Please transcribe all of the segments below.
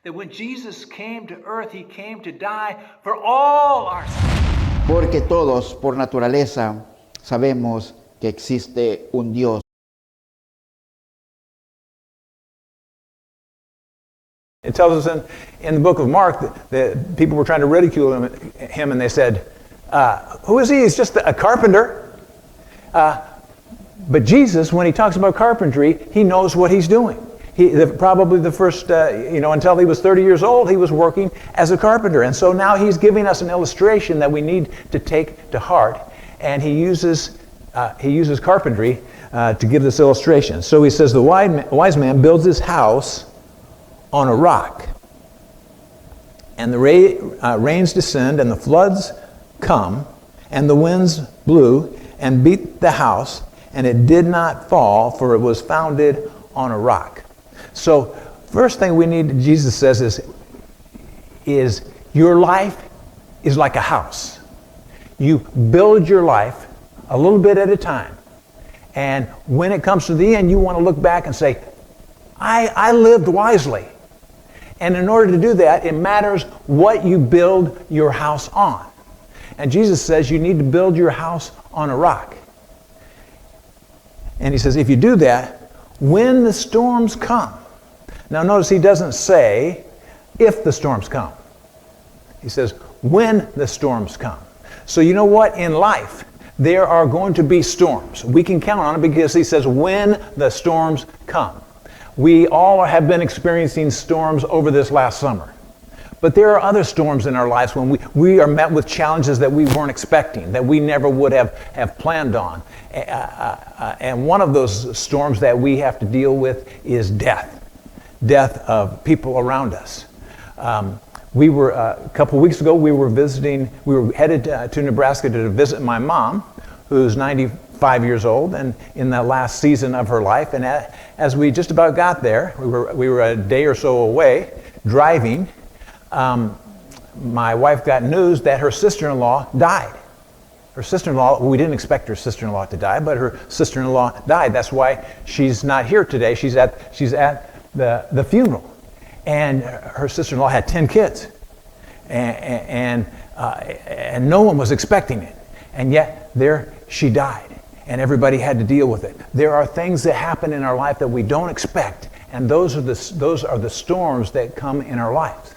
That when Jesus came to earth, He came to die for all our sins. Porque todos, por naturaleza, sabemos que existe un Dios. It tells us in the book of Mark that people were trying to ridicule him and they said, who is he? He's just a carpenter. But Jesus, when He talks about carpentry, He knows what He's doing. Probably the first, until He was 30 years old, He was working as a carpenter. And so now He's giving us an illustration that we need to take to heart. And He uses carpentry to give this illustration. So He says, the wise man builds his house on a rock. And the rains descend, and the floods come, and the winds blew and beat the house, and it did not fall, for it was founded on a rock. So, first thing we need, Jesus says, is your life is like a house. You build your life a little bit at a time. And when it comes to the end, you want to look back and say, I lived wisely. And in order to do that, it matters what you build your house on. And Jesus says you need to build your house on a rock. And He says, if you do that, when the storms come. Now notice He doesn't say, if the storms come. He says, when the storms come. So you know what? In life, there are going to be storms. We can count on it because He says, when the storms come. We all have been experiencing storms over this last summer. But there are other storms in our lives when we are met with challenges that we weren't expecting, that we never would have planned on. And one of those storms that we have to deal with is death of people around us. We were, a couple of weeks ago, we were headed to Nebraska to visit my mom, who's 95 years old and in the last season of her life. And as we just about got there, we were a day or so away driving. My wife got news that her sister-in-law died. Her sister-in-law, we didn't expect her sister-in-law to die, but her sister-in-law died. That's why she's not here today. She's at the funeral. And her sister-in-law had 10 kids. And no one was expecting it. And yet, there she died. And everybody had to deal with it. There are things that happen in our life that we don't expect. And those are the storms that come in our lives.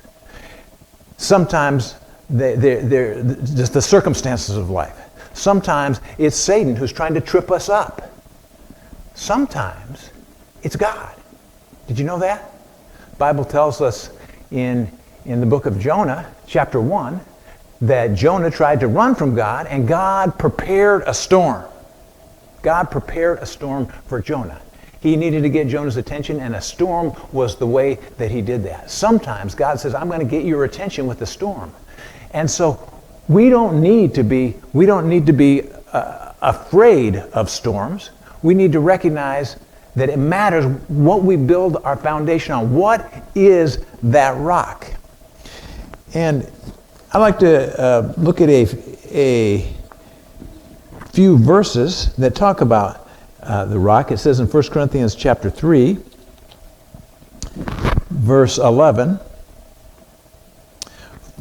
Sometimes they're just the circumstances of life. Sometimes it's Satan who's trying to trip us up. Sometimes it's God. Did you know that? The Bible tells us in the book of Jonah, chapter 1, that Jonah tried to run from God and God prepared a storm. God prepared a storm for Jonah. He needed to get Jonah's attention, and a storm was the way that He did that. Sometimes God says, I'm going to get your attention with the storm. And so we don't need to be afraid of storms. We need to recognize that it matters what we build our foundation on. What is that rock? And I'd like to look at a few verses that talk about the rock. It says in 1 Corinthians chapter 3, verse 11,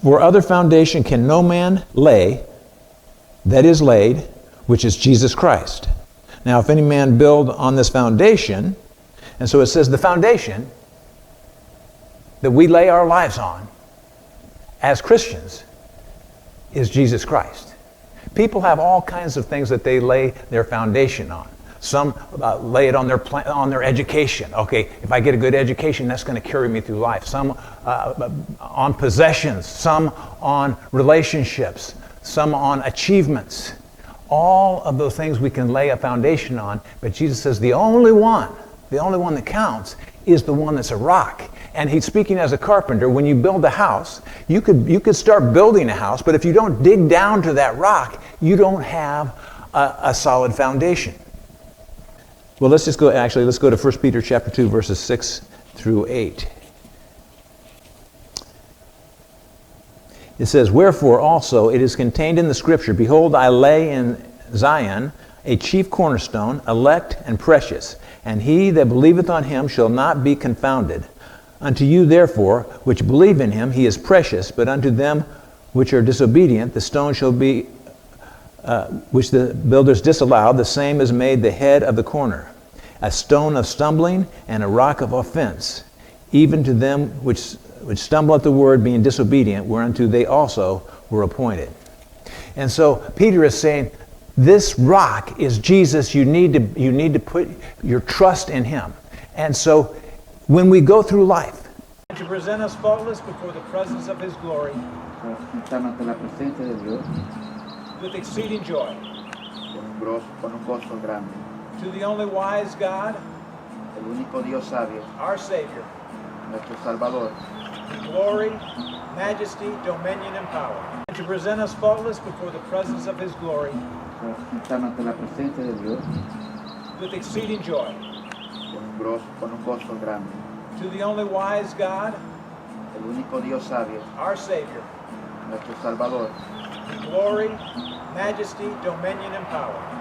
for other foundation can no man lay that is laid, which is Jesus Christ. Now if any man build on this foundation, and so it says the foundation that we lay our lives on as Christians is Jesus Christ. People have all kinds of things that they lay their foundation on. Some lay it on their education. Okay, if I get a good education, that's going to carry me through life. Some on possessions, some on relationships, some on achievements. All of those things we can lay a foundation on, but Jesus says the only one that counts is the one that's a rock. And He's speaking as a carpenter. When you build a house, you could start building a house, but if you don't dig down to that rock, you don't have a solid foundation. Well, let's go to 1 Peter chapter 2, verses 6 through 8. It says, wherefore also it is contained in the Scripture, behold, I lay in Zion a chief cornerstone, elect and precious, and he that believeth on Him shall not be confounded. Unto you, therefore, which believe in him, he is precious, but unto them which are disobedient, the stone shall be, which the builders disallowed, the same is made the head of the corner, a stone of stumbling and a rock of offense, even to them which stumble at the word, being disobedient, whereunto they also were appointed. And so Peter is saying, this rock is Jesus. You need to put your trust in him. And so when we go through life, to present us faultless before the presence of his glory, ante la presencia de Dios with exceeding joy, con un gozo grande. to the only wise God, El único Dios sabio, our Savior, nuestro Salvador, glory, majesty, dominion, and power. And to present us faultless before the presence of his glory, ante la presencia de Dios with exceeding joy, con un gozo grande. to the only wise God, El único Dios sabio, our Savior, nuestro Salvador, glory, majesty, dominion, and power.